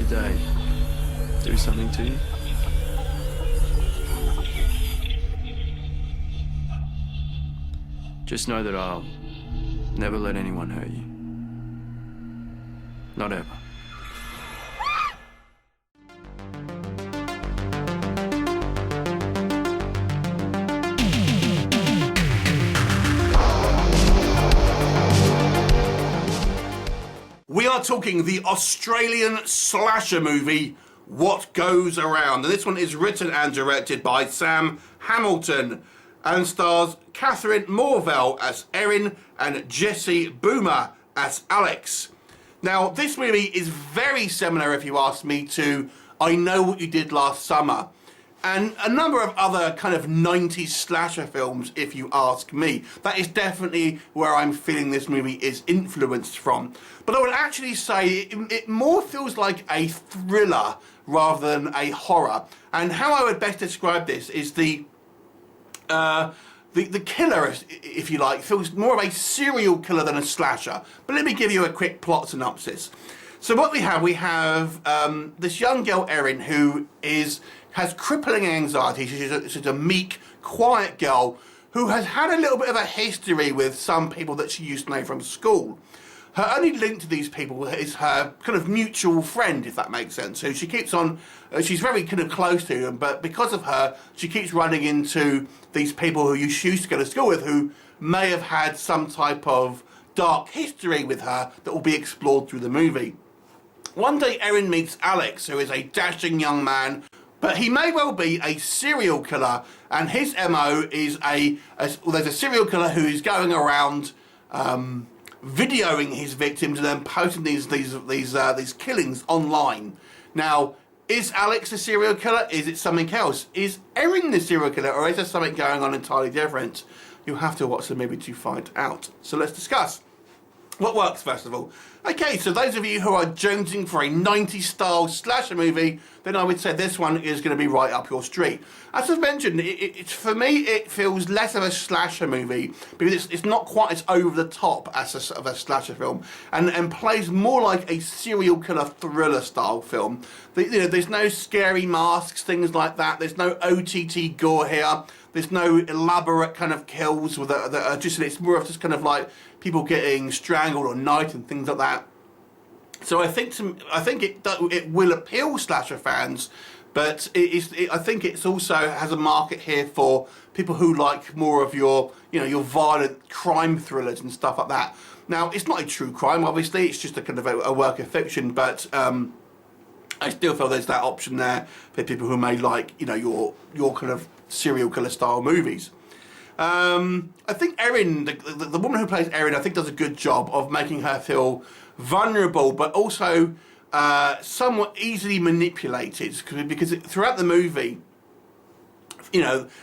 today do something to you? Just know that I'll never let anyone hurt you. Not ever. We are talking the Australian slasher movie, What Goes Around. And this one is written and directed by Sam Hamilton and stars Catherine Morvell as Erin and Jesse Boomer as Alex. Now, this movie is very similar, if you ask me, to I Know What You Did Last Summer, and a number of other kind of 90s slasher films, if you ask me. That is definitely where I'm feeling this movie is influenced from. But I would actually say it more feels like a thriller rather than a horror. And how I would best describe this is the killer, if you like, feels more of a serial killer than a slasher. But let me give you a quick plot synopsis. So what we have this young girl, Erin, who has crippling anxiety. She's a meek, quiet girl who has had a little bit of a history with some people that she used to know from school. Her only link to these people is her kind of mutual friend, if that makes sense. So she keeps on, she's very kind of close to them, but because of her, she keeps running into these people who you used to go to school with who may have had some type of dark history with her that will be explored through the movie. One day Erin meets Alex, who is a dashing young man, but he may well be a serial killer, and his MO is there's a serial killer who is going around videoing his victims and then posting these killings online. Now, is Alex a serial killer? Is it something else? Is Erin the serial killer, or is there something going on entirely different? You'll have to watch the movie to find out. So let's discuss. What works, first of all? Okay, so those of you who are jonesing for a 90s style slasher movie, then I would say this one is going to be right up your street. As I've mentioned, for me, it feels less of a slasher movie because it's not quite as over the top as a slasher film, and plays more like a serial killer thriller style film. There's no scary masks, things like that. There's no OTT gore here. There's no elaborate kind of kills that are just, it's more of just kind of like people getting strangled or knifed and things like that. So I think it will appeal slasher fans, but I think it's also has a market here for people who like more of your violent crime thrillers and stuff like that. Now, it's not a true crime, obviously. It's just a kind of a work of fiction, but I still feel there's that option there for people who may like your kind of serial killer style movies. I think Erin, the woman who plays Erin, I think does a good job of making her feel vulnerable, but also somewhat easily manipulated, because throughout the movie,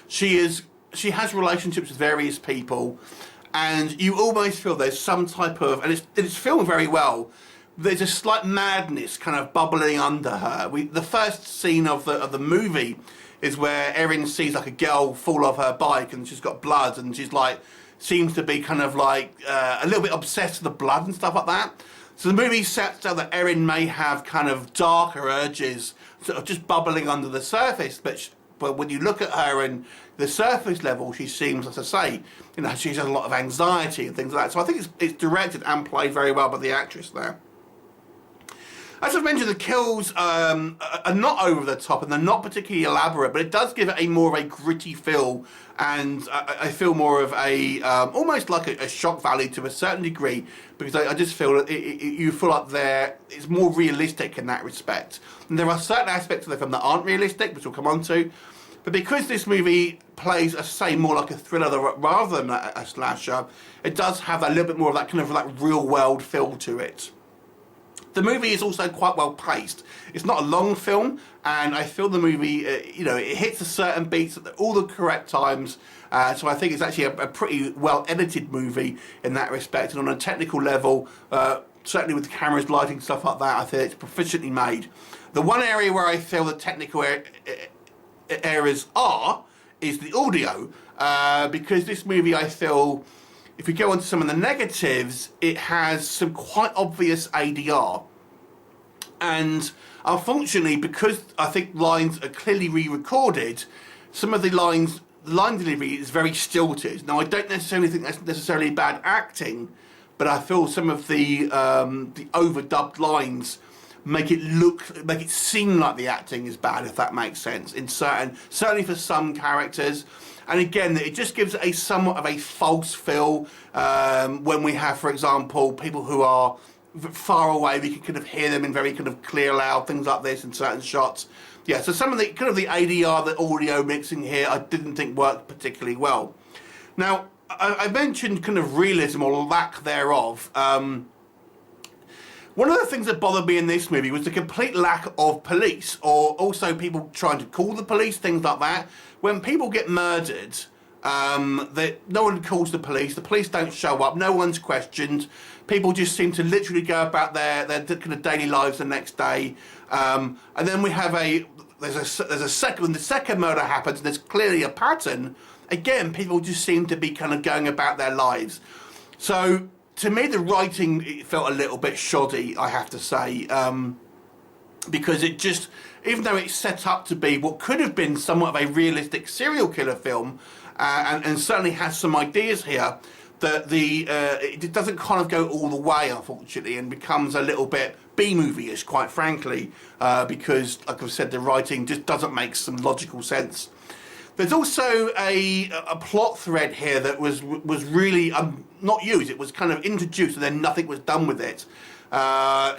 she has relationships with various people, and you almost feel there's some type of, and it's filmed very well, there's a slight madness kind of bubbling under her. The first scene of the movie is where Erin sees like a girl fall off her bike and she's got blood, and she's like, seems to be kind of like a little bit obsessed with the blood and stuff like that. So the movie sets out that Erin may have kind of darker urges sort of just bubbling under the surface, but when you look at her and the surface level, she seems, as I say, she has a lot of anxiety and things like that. So I think it's directed and played very well by the actress there. As I've mentioned, the kills are not over the top and they're not particularly elaborate, but it does give it a more of a gritty feel, and I feel more of a almost like a shock value to a certain degree, because I just feel that you feel like it's more realistic in that respect. And there are certain aspects of the film that aren't realistic, which we'll come on to, but because this movie plays, as I say, more like a thriller rather than a slasher, it does have a little bit more of that kind of like real world feel to it. The movie is also quite well paced. It's not a long film, and I feel the movie, it hits a certain beats at all the correct times. So I think it's actually a pretty well edited movie in that respect. And on a technical level, certainly with the cameras, lighting, stuff like that, I think it's proficiently made. The one area where I feel the technical areas is the audio, because this movie, I feel, if we go on to some of the negatives, it has some quite obvious ADR. And unfortunately, because I think lines are clearly re-recorded, some of the line delivery is very stilted. Now, I don't necessarily think that's necessarily bad acting, but I feel some of the overdubbed lines make it seem like the acting is bad, if that makes sense, in certainly for some characters. And again, it just gives a somewhat of a false feel when we have, for example, people who are far away. We can kind of hear them in very kind of clear, loud things like this in certain shots. Yeah, so some of the kind of the ADR, the audio mixing here, I didn't think worked particularly well. Now, I mentioned kind of realism or lack thereof. One of the things that bothered me in this movie was the complete lack of police, or also people trying to call the police, things like that. When people get murdered, no one calls the police don't show up, no one's questioned. People just seem to literally go about their kind of daily lives the next day. And then we have when the second murder happens, there's clearly a pattern. Again, people just seem to be kind of going about their lives. So, to me, the writing, it felt a little bit shoddy, I have to say, because it just, even though it's set up to be what could have been somewhat of a realistic serial killer film, and certainly has some ideas here, that it doesn't kind of go all the way, unfortunately, and becomes a little bit B-movie-ish, quite frankly, because, like I've said, the writing just doesn't make some logical sense. There's also a plot thread here that was really not used. It was kind of introduced and then nothing was done with it.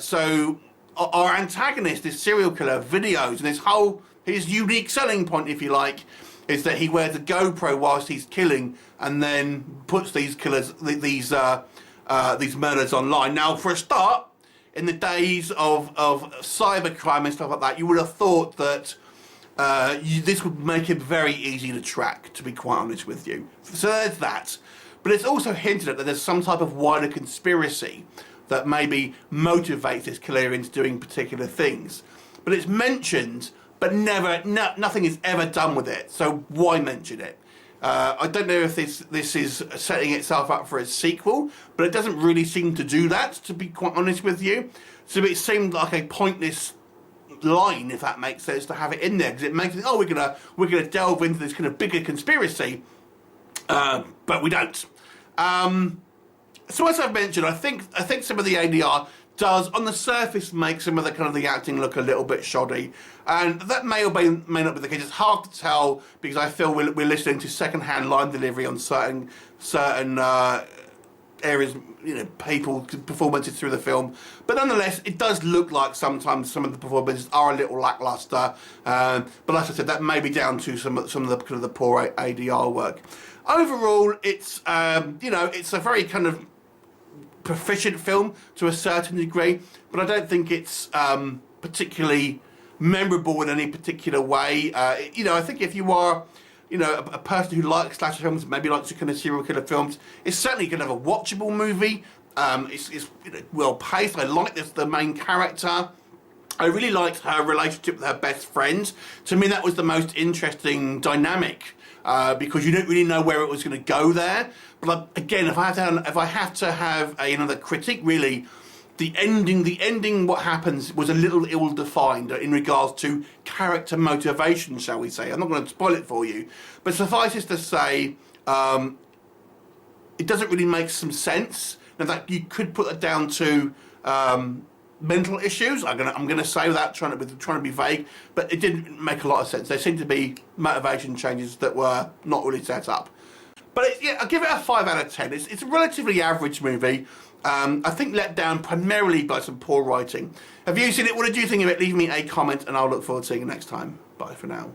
So our antagonist, this serial killer, videos, and his unique selling point, if you like, is that he wears a GoPro whilst he's killing and then puts these murders online. Now, for a start, in the days of cybercrime and stuff like that, you would have thought that this would make him very easy to track, to be quite honest with you. So there's that. But it's also hinted at that there's some type of wider conspiracy that maybe motivates this killer into doing particular things. But it's mentioned, but nothing is ever done with it. So why mention it? I don't know if this is setting itself up for a sequel, but it doesn't really seem to do that, to be quite honest with you. So it seemed like a pointless line, if that makes sense, to have it in there, because it makes it, we're gonna delve into this kind of bigger conspiracy, but we don't. So as I've mentioned, I think some of the ADR does, on the surface, make some of the acting look a little bit shoddy, and that may or may not be the case. It's hard to tell, because I feel we're listening to second-hand line delivery on certain areas, people's performances through the film. But nonetheless, it does look like sometimes some of the performances are a little lackluster. But like I said, that may be down to some of the kind of the poor ADR work. Overall, it's it's a very kind of proficient film to a certain degree, but I don't think it's particularly memorable in any particular way. I think if you are a person who likes slasher films, maybe likes the kind of serial killer films, it's certainly kind of a watchable movie. It's well paced. I like the main character. I really liked her relationship with her best friend. To me, that was the most interesting dynamic, because you don't really know where it was going to go there. But again, if I have to have another critique, really, the ending, what happens was a little ill-defined in regards to character motivation, shall we say. I'm not going to spoil it for you, but suffice it to say, it doesn't really make some sense. Now, that you could put that down to mental issues. I'm gonna say, without trying to be vague, but it didn't make a lot of sense. There seemed to be motivation changes that were not really set up. But I'll give it a 5 out of 10. It's a relatively average movie. I think let down primarily by some poor writing. Have you seen it? What did you think of it? Leave me a comment and I'll look forward to seeing you next time. Bye for now.